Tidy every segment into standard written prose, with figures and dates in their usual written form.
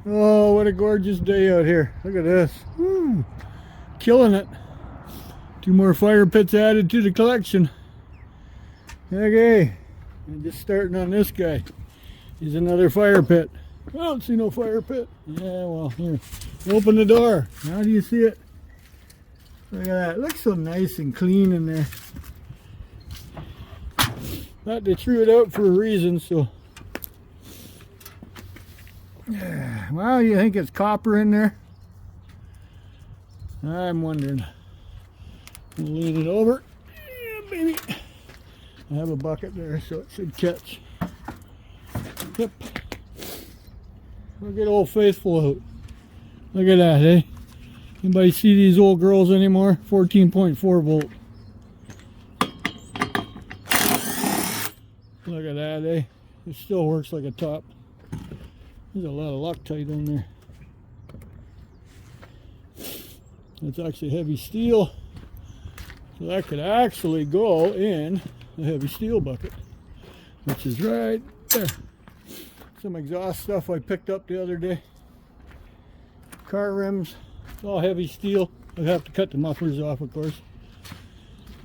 Oh, what a gorgeous day out here. Look at this. Woo. Killing it. 2 more fire pits added to the collection. Okay. I'm just starting on this guy. He's another fire pit. I don't see no fire pit. Yeah, well, here. Open the door. How do you see it? Look at that. It looks so nice and clean in there. But they threw it out for a reason, so. Well, you think it's copper in there? I'm wondering. We'll lean it over. Yeah, baby. I have a bucket there, so it should catch. Yep. We'll get Old Faithful out. Look at that, eh? Anybody see these old girls anymore? 14.4 volt. Look at that, eh? It still works like a top. There's a lot of Loctite on there. It's actually heavy steel. So that could actually go in a heavy steel bucket, which is right there. Some exhaust stuff I picked up the other day. Car rims, it's all heavy steel. I have to cut the mufflers off, of course.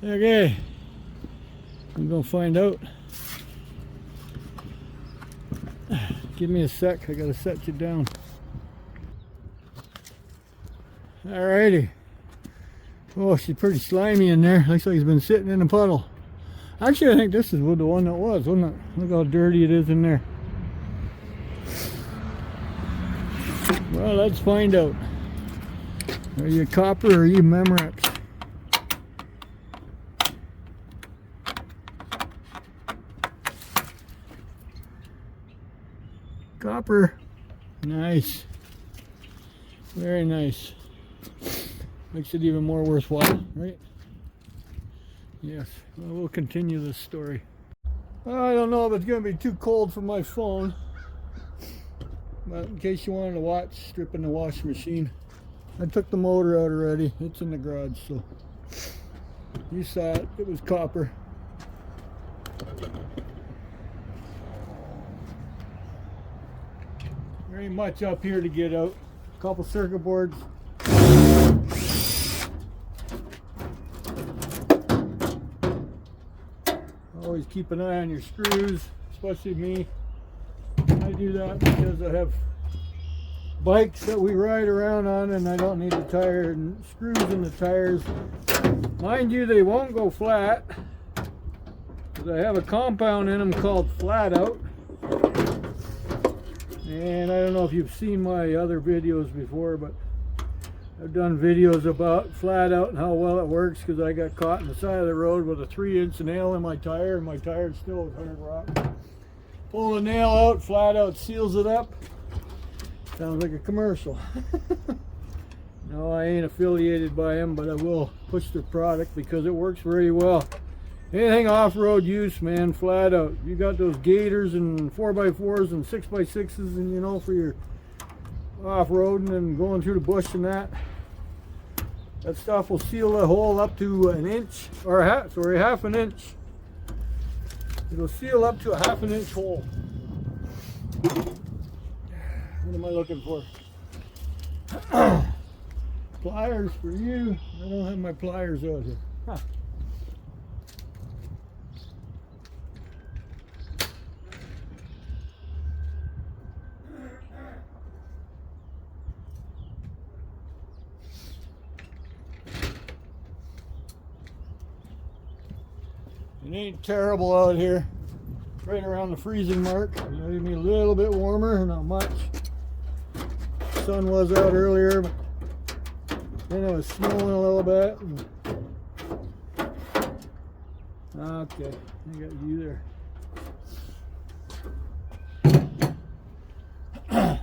Okay, I'm gonna find out. Give me a sec, I gotta set you down. Alrighty. Oh, she's pretty slimy in there. Looks like it's been sitting in a puddle. Actually, I think this is the one that was, wasn't it? Look how dirty it is in there. Well, let's find out. Are you copper or are you Memorex? Copper. Nice. Very nice. Makes it even more worthwhile, right? Yes. Well, we'll continue this story. I don't know if it's going to be too cold for my phone. But in case you wanted to watch, stripping the washing machine. I took the motor out already. It's in the garage, so you saw it. It was copper. There ain't much up here to get out. A couple circuit boards. Always keep an eye on your screws, especially me. I do that because I have bikes that we ride around on and I don't need the tire and screws in the tires. Mind you, they won't go flat because I have a compound in them called Flat Out. And I don't know if you've seen my other videos before, but I've done videos about Flat Out and how well it works because I got caught in the side of the road with a 3-inch nail in my tire and my tire still was hard rock. Pull the nail out, Flat Out seals it up. Sounds like a commercial. No, I ain't affiliated by them, but I will push their product because it works very well. Anything off-road use, man, Flat Out. You got those gators and 4x4s and 6x6s, and you know, for your off-roading and going through the bush and that. That stuff will seal the hole up to an inch, or half an inch. It'll seal up to a half an inch hole. What am I looking for? Pliers for you. I don't have my pliers out here. Huh. It ain't terrible out here. Right around the freezing mark. Maybe a little bit warmer, not much. Sun was out earlier, but then it was snowing a little bit. Okay, I got you there.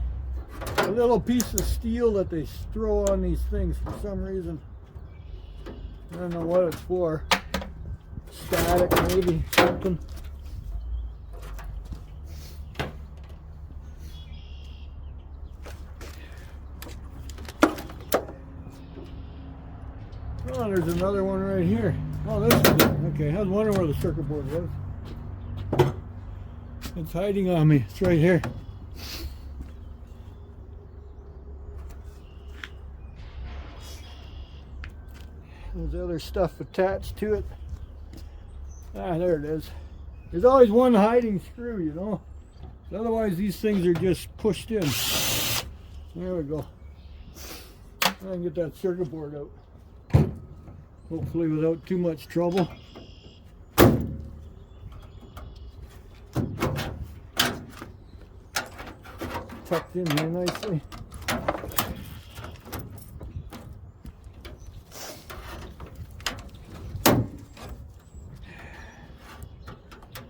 A little piece of steel that they throw on these things for some reason. I don't know what it's for. Static, maybe something. Oh, there's another one right here. Oh, this is it. Okay, I was wondering where the circuit board was. It's hiding on me. It's right here. There's other stuff attached to it. Ah, there it is. There's always one hiding screw, you know. Otherwise, these things are just pushed in. There we go. I can get that circuit board out. Hopefully without too much trouble. Tucked in here nicely.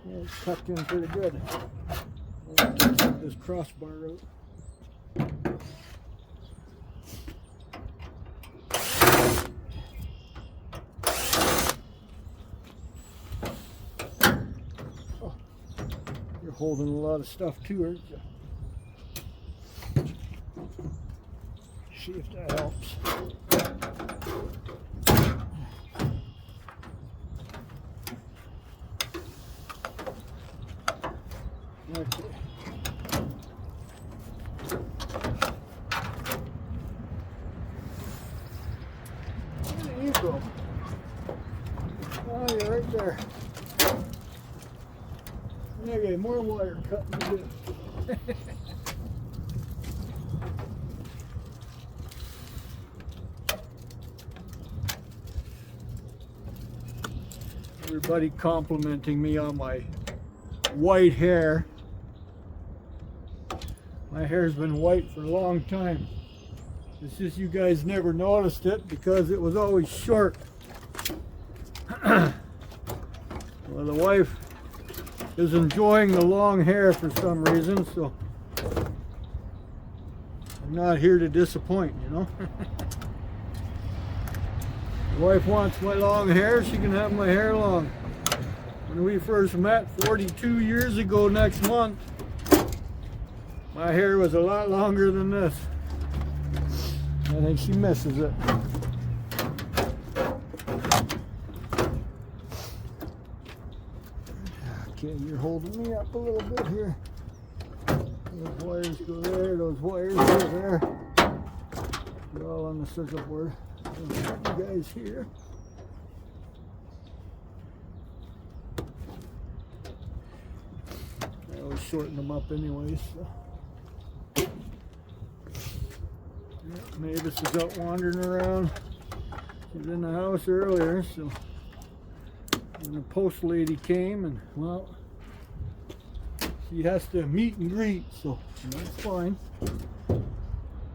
Yeah, it's tucked in pretty good. I'll take this crossbar out. Oh, you're holding a lot of stuff too, aren't you? See if that helps. Okay. Where did you go? Oh, you're right there. Okay, more wire cutting to do. Everybody complimenting me on my white hair. My hair's been white for a long time. It's just you guys never noticed it because it was always short. Well, the wife is enjoying the long hair for some reason, so I'm not here to disappoint, you know. The wife wants my long hair, she can have my hair long. When we first met 42 years ago next month, my hair was a lot longer than this. I think she misses it. Okay, you're holding me up a little bit here. Those wires go there, those wires go there. They're all on the circuit board. You guys here. I always shorten them up anyways. So. Yeah, Mavis is out wandering around. She was in the house earlier, so when the post lady came, and well, she has to meet and greet, so that's fine.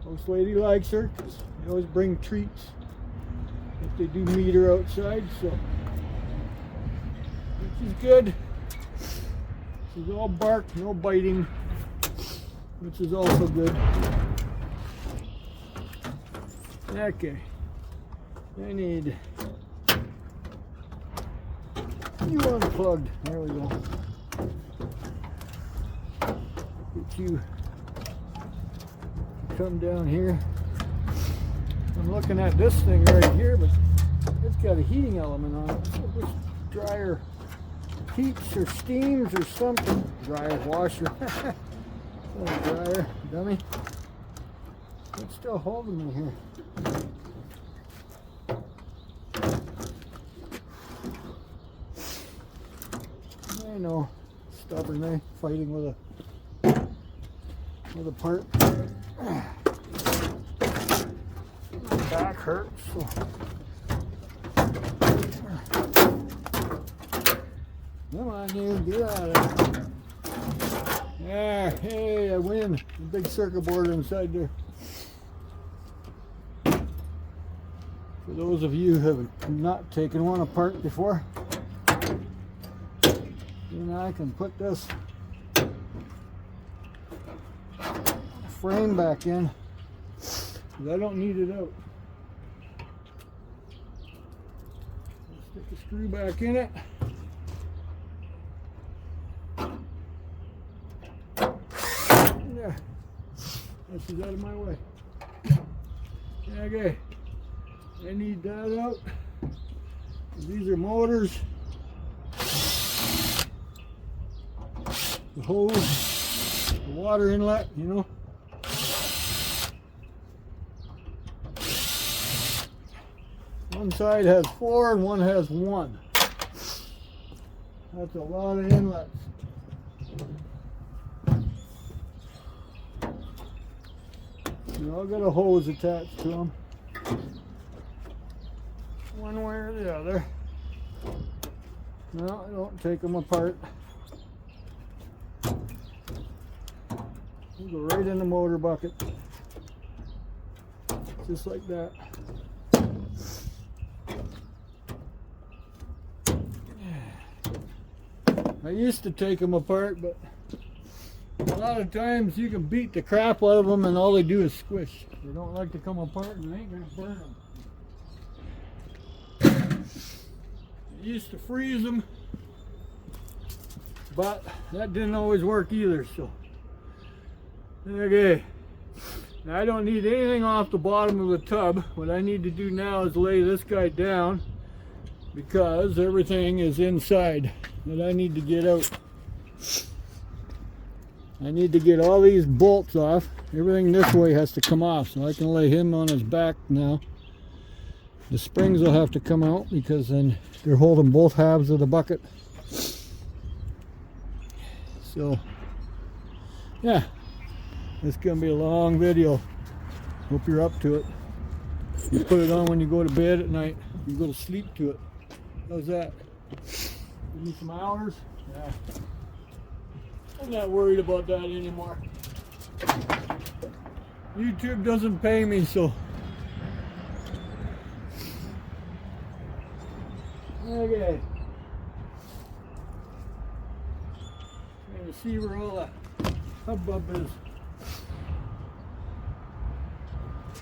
Post lady likes her because they always bring treats if they do meet her outside, so which is good. She's all bark, no biting, which is also good. Okay, I need you unplugged. There we go. Get you come down here. I'm looking at this thing right here, but it's got a heating element on it. So this dryer heats or steams or something. Dryer, washer. Dryer, dummy. It's still holding me here. I know, stubborn, eh? Fighting with a part. My back hurts. So. Come on, you get out of there. Yeah, hey, I win. A big circuit board inside there. For those of you who have not taken one apart before, then I can put this frame back in because I don't need it out. Stick a screw back in it. Yeah, this is out of my way. Okay. I need that out. These are motors. The hose, the water inlet, you know. One side has 4 and one has 1. That's a lot of inlets. They all got a hose attached to them, one way or the other. No, I don't take them apart. You go right in the motor bucket, just like that. I used to take them apart, but a lot of times you can beat the crap out of them and all they do is squish. They don't like to come apart and they ain't gonna burn them. I used to freeze them, but that didn't always work either, so. Okay, now I don't need anything off the bottom of the tub. What I need to do now is lay this guy down because everything is inside that I need to get out. I need to get all these bolts off. Everything this way has to come off, so I can lay him on his back now. The springs will have to come out because then they're holding both halves of the bucket. So, yeah, it's going to be a long video. Hope you're up to it. You put it on when you go to bed at night. You go to sleep to it. How's that? Give me some hours? Yeah. I'm not worried about that anymore. YouTube doesn't pay me, so. Okay. Trying to see where all the hubbub is.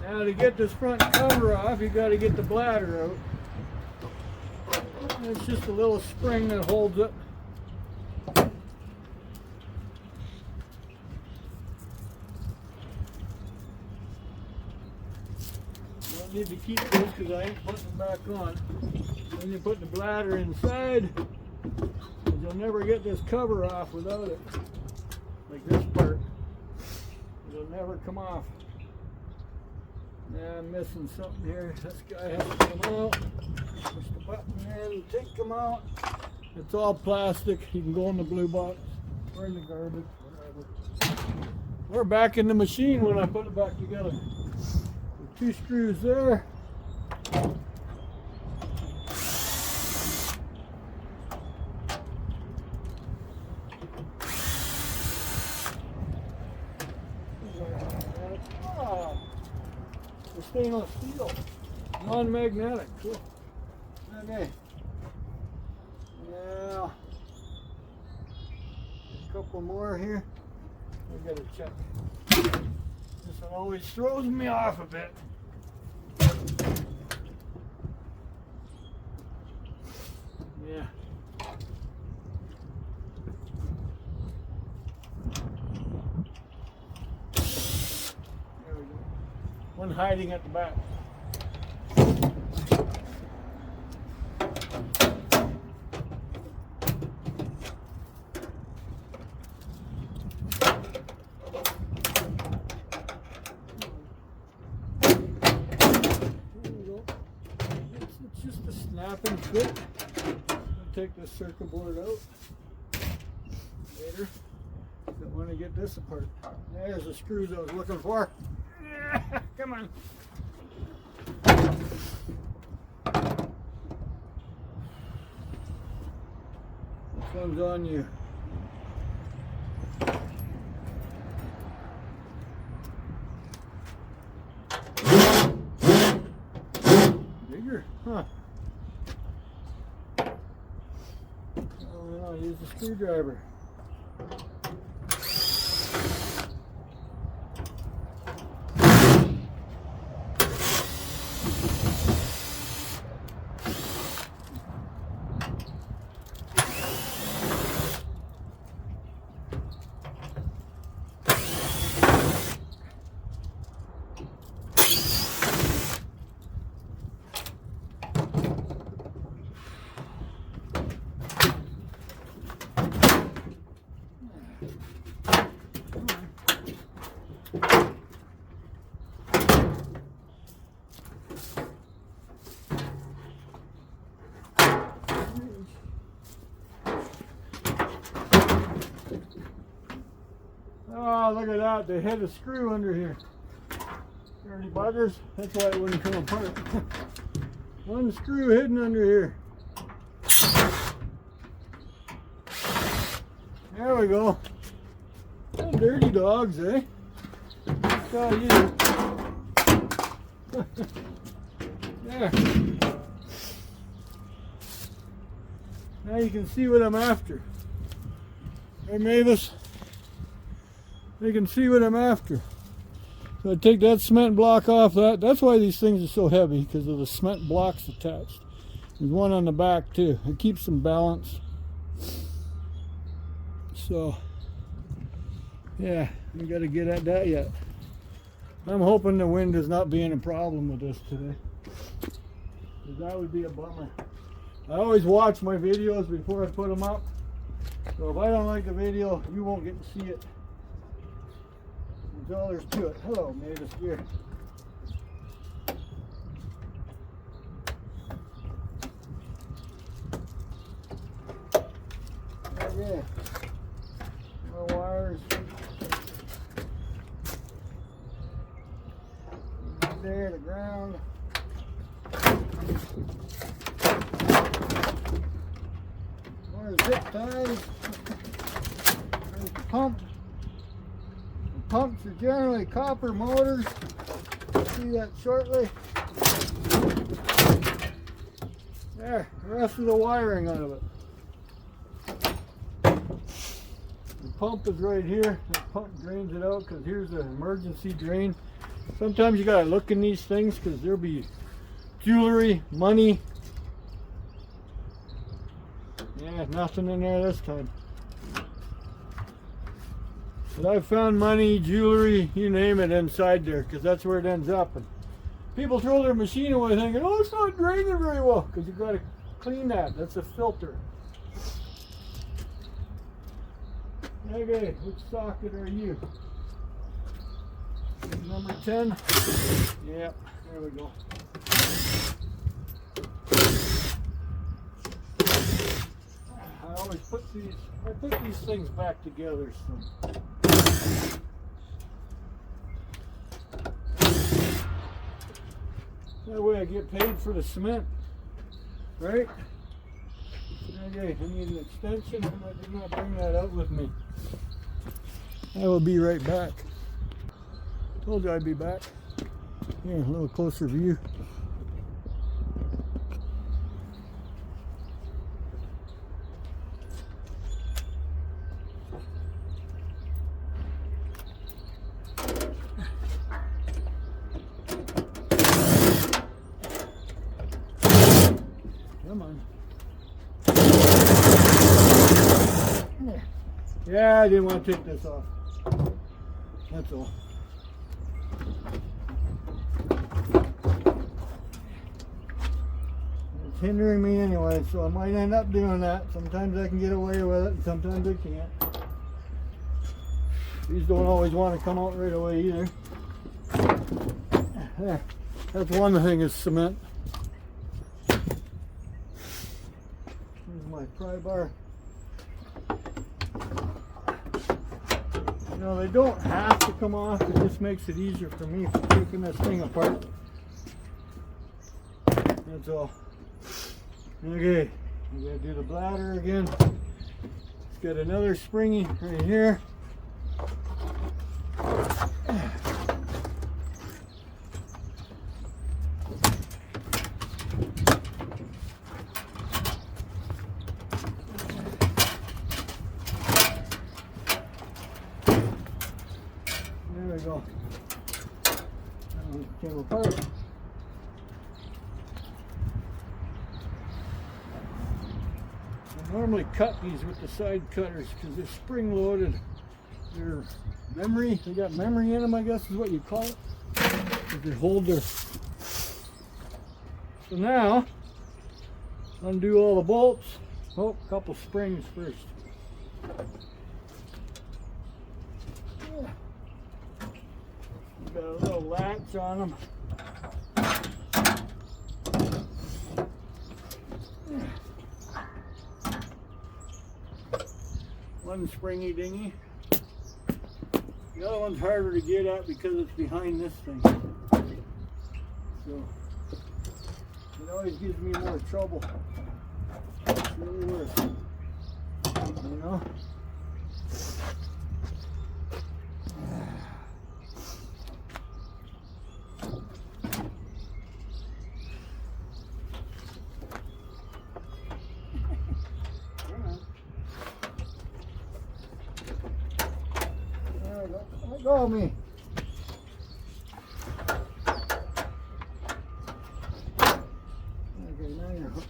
Now to get this front cover off, you got to get the bladder out. It's just a little spring that holds it. Don't need to keep this because I ain't putting it back on. Then you put the bladder inside, because you'll never get this cover off without it. Like this part. It'll never come off. Now I'm missing something here. This guy has to come out. Push the button there, the tank come out. It's all plastic. You can go in the blue box or in the garbage, whatever. We're back in the machine when I put it back together. The 2 screws there. The stainless steel, non-magnetic. Cool. Okay. Now, a couple more here. We gotta check. This one always throws me off a bit. Yeah. There we go. One hiding at the back. It's just a snap and fit. I'll take this circuit board out later. Don't want to get this apart. There's the screws I was looking for. Come on. This one's on you. Bigger, huh? I'll use the screwdriver. Oh, look at that. They had a screw under here. Dirty buggers. That's why it wouldn't come apart. One screw hidden under here. There we go. Oh, dirty dogs, eh? I'll tell you. There. Now you can see what I'm after. Hey, Mavis. You can see what I'm after. So I take that cement block off that. That's why these things are so heavy, because of the cement blocks attached. There's one on the back too. It keeps them balanced. So, yeah, we got to get at that yet. I'm hoping the wind is not being a problem with this today, because that would be a bummer. I always watch my videos before I put them up. So if I don't like the video, you won't get to see it. That's all there's to it. Hello, Mavis here. Okay. More wires. Right there, the ground. More zip ties. There's the pump. Pumps are generally copper motors. You'll see that shortly. There, the rest of the wiring out of it. The pump is right here. The pump drains it out because here's the emergency drain. Sometimes you gotta look in these things because there'll be jewelry, money. Yeah, nothing in there this time. But I've found money, jewelry, you name it, inside there, because that's where it ends up. And people throw their machine away thinking, oh, it's not draining very well, because you've got to clean that. That's a filter. Okay, which socket are you? Number 10? Yep, there we go. I always put these things back together. So. That way I get paid for the cement, right? Okay, I need an extension, and I did not bring that out with me. I will be right back. Told you I'd be back. Here, a little closer view. Come on. Yeah, I didn't want to take this off. That's all. It's hindering me anyway, so I might end up doing that. Sometimes I can get away with it, and sometimes I can't. These don't always want to come out right away either. There. That's one thing is cement. My pry bar. You know, they don't have to come off, it just makes it easier for me for taking this thing apart. That's all. Okay, we gotta do the bladder again. It's got another springy right here. There we go. That one came apart. I normally cut these with the side cutters because they're spring loaded. They're memory. They got memory in them, I guess is what you call it. They hold their. So now, undo all the bolts. Oh, a couple springs first. Yeah. Got a little latch on them. One springy dingy. The other one's harder to get at because it's behind this thing. So it always gives me more trouble. It's really worth it. You know? Let go of me. Okay, now you're hooked.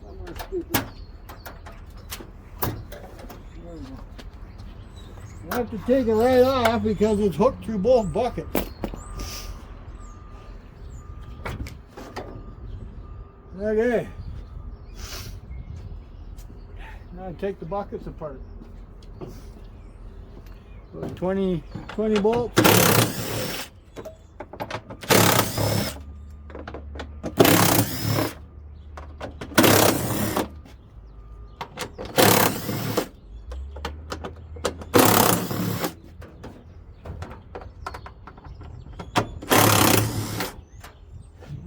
Somewhere stupid. There we go. I have to take it right off because it's hooked through both buckets. Okay. Now I take the buckets apart. 20 bolts.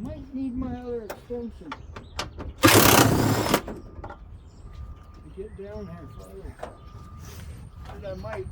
Might need my other extension to get down here further. But I might.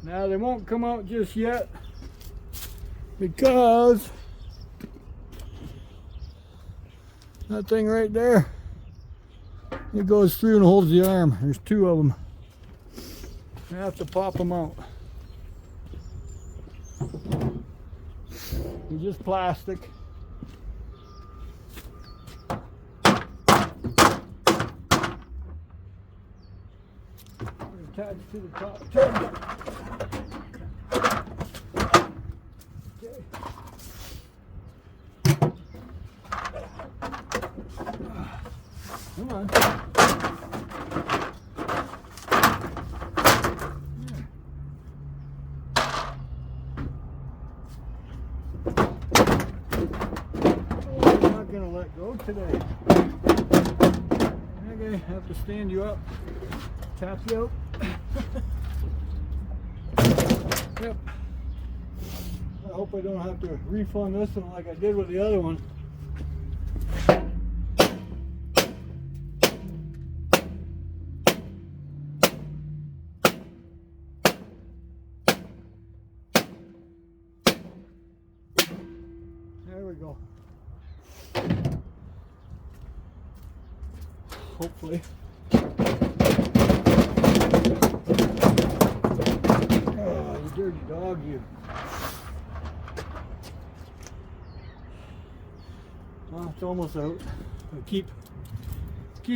Now they won't come out just yet because that thing right there, it goes through and holds the arm. There's two of them. I have to pop them out. They're just plastic. Attached to the top tube. Okay. Come on. Oh, I'm not going to let go today. Okay, I have to stand you up, tap you out. Yep. I hope I don't have to refund this one like I did with the other one. There we go. Hopefully. Dirty dog, you. Well, it's almost out. I keep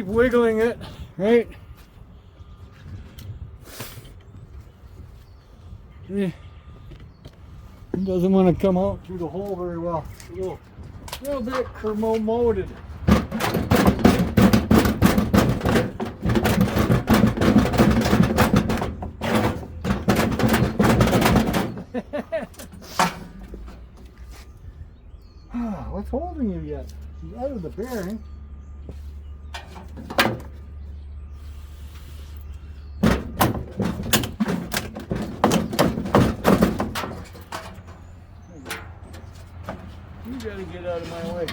wiggling it, right? It doesn't want to come out through the hole very well. It's a little bit corroded. What's holding you yet? You're out of the bearing. You gotta get out of my way.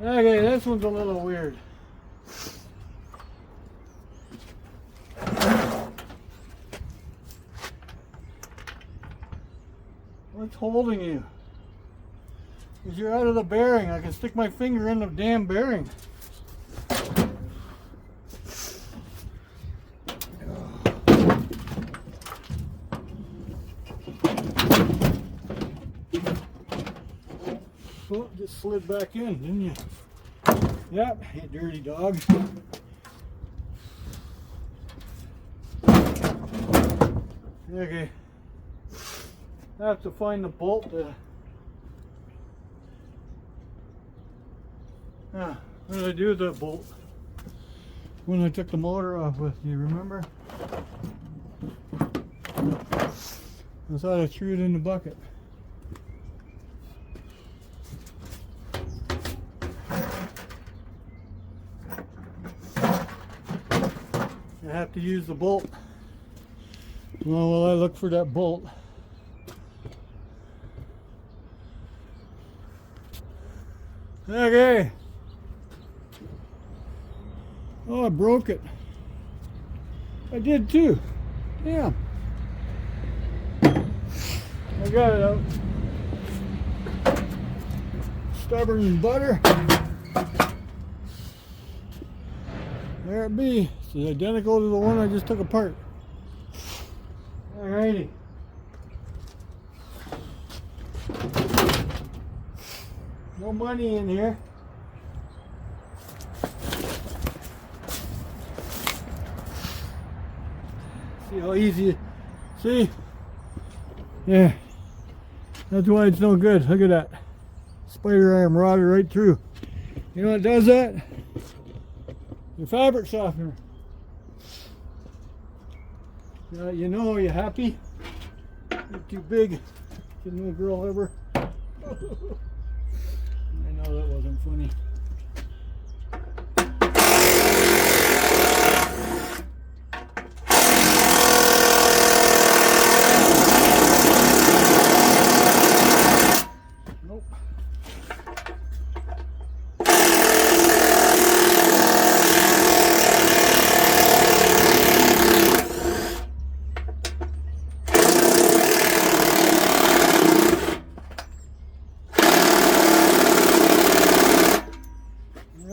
Okay, this one's a little weird. What's holding you? Because you're out of the bearing. I can stick my finger in the damn bearing. Oh, just slid back in, didn't you? Yep, you dirty dog. Okay. I have to find the bolt to... what did I do with that bolt when I took the motor off with you, remember? I thought I threw it in the bucket. I have to use the bolt. Well, while I look for that bolt. Okay. Oh, I broke it. I did too. Damn. I got it out. Stubborn butter. There it be. It's identical to the one I just took apart. Alrighty. No money in here. See how easy. See? Yeah. That's why it's no good. Look at that. Spider arm rotted right through. You know what does that? The fabric softener. You know, are you happy? You're too big. Get no girl ever. I know that wasn't funny. Nope.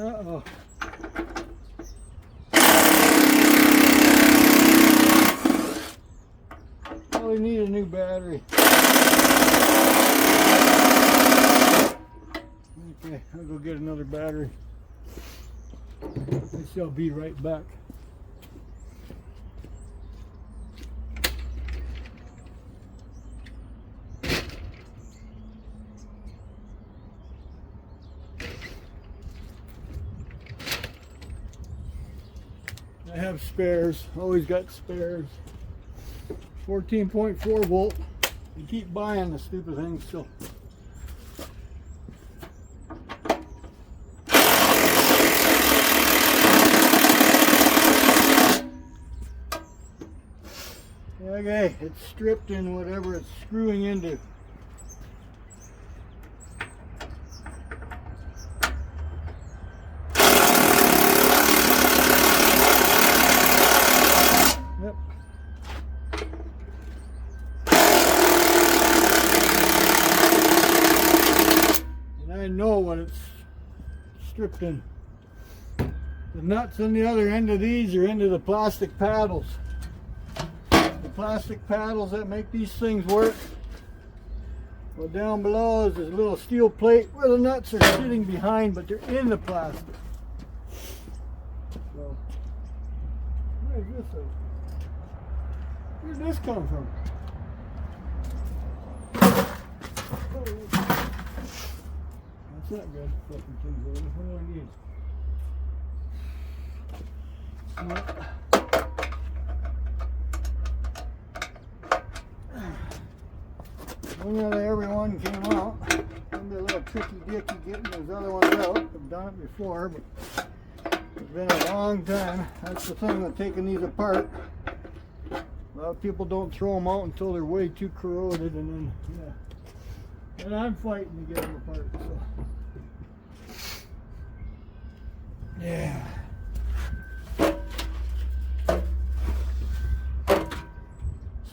Uh-oh. Probably need a new battery. Okay, I'll go get another battery. I shall be right back. I have spares, always got spares. 14.4 volt. You keep buying the stupid things still. Okay, it's stripped in whatever it's screwing into. Yep. And I know what it's stripped in. The nuts on the other end of these are into the plastic paddles. Plastic paddles that make these things work. Well, down below is this little steel plate where the nuts are sitting behind, but they're in the plastic. So, where is this at? Where did this come from? Oh, that's not good. Flipping things over. What do I need? When everyone came out, it'll be a little tricky-dicky getting those other ones out. I've done it before, but it's been a long time. That's the thing with taking these apart. A lot of people don't throw them out until they're way too corroded, and then, yeah. And I'm fighting to get them apart, so. Yeah.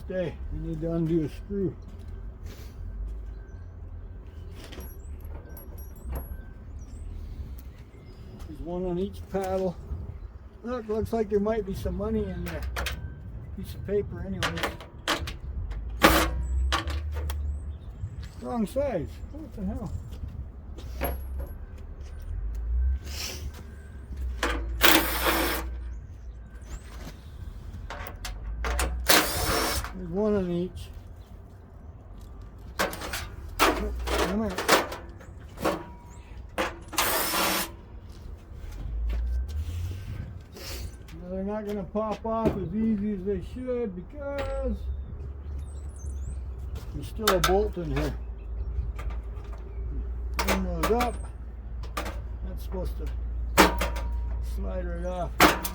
Stay. You need to undo a screw. There's one on each paddle. Look, looks like there might be some money in there. Piece of paper anyways. Wrong size. What the hell? Come here. Now they're not going to pop off as easy as they should because there's still a bolt in here. Bring those up. That's supposed to slide right off. But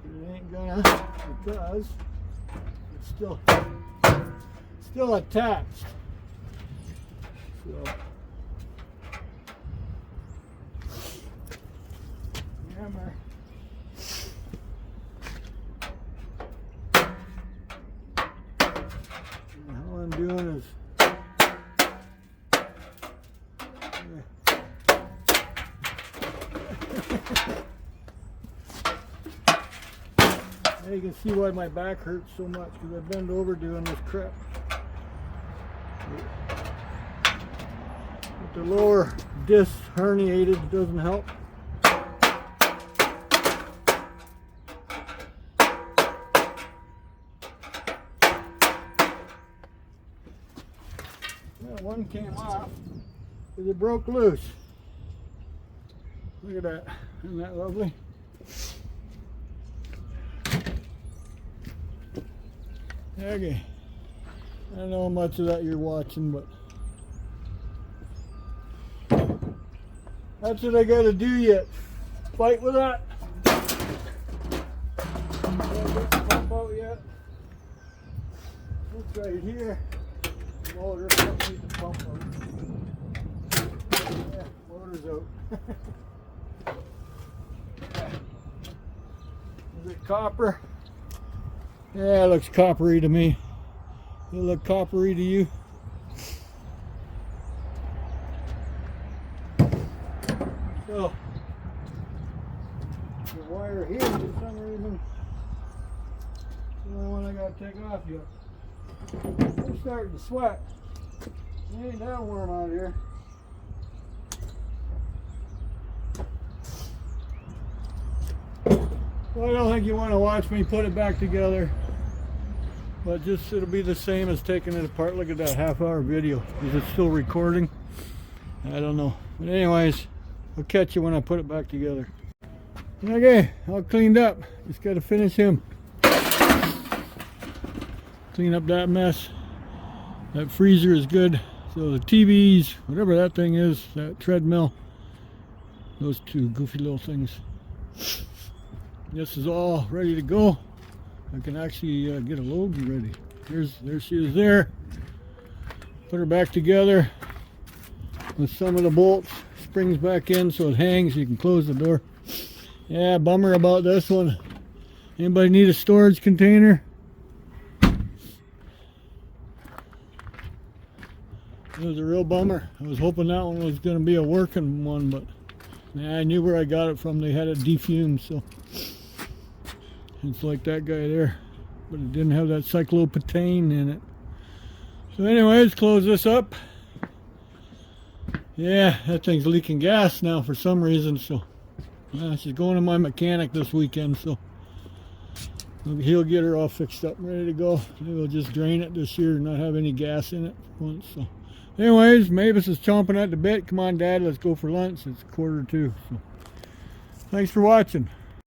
it ain't gonna because it's still attached. So hammer. And all I'm doing is now you can see why my back hurts so much because I bend over doing this crap. With the lower disc herniated, it doesn't help. Well, one came off because it broke loose. Look at that. Isn't that lovely? Okay. I don't know how much of that you're watching, but that's what I gotta do yet. Fight with that. Can't get the pump out yet. It's right here. The motor. Don't need the pump out. Yeah, motor's out. Is it copper? Yeah, it looks coppery to me. Does it look coppery to you? So, the wire here, for some reason, the only one I gotta take off yet. I'm starting to sweat. It ain't that warm out here. Well, I don't think you want to watch me put it back together, but just it'll be the same as taking it apart. Look at that half-hour video. Is it still recording? I don't know. But anyways, I'll catch you when I put it back together. Okay, all cleaned up. Just got to finish him. Clean up that mess. That freezer is good. So the TVs, whatever that thing is, that treadmill, those two goofy little things. This is all ready to go. I can actually get a load ready. There she is there. Put her back together with some of the bolts, springs back in so it hangs. You can close the door. Yeah, bummer about this one. Anybody need a storage container? It was a real bummer. I was hoping that one was going to be a working one, but yeah, I knew where I got it from. They had it defumed, so it's like that guy there, but it didn't have that cyclopentane in it. So anyways, close this up. Yeah, that thing's leaking gas now for some reason, so yeah, she's going to my mechanic this weekend, so he'll get her all fixed up and ready to go. Maybe we'll just drain it this year and not have any gas in it for once. So anyways, Mavis is chomping at the bit. Come on, Dad, let's go for lunch. It's 1:45. So thanks for watching.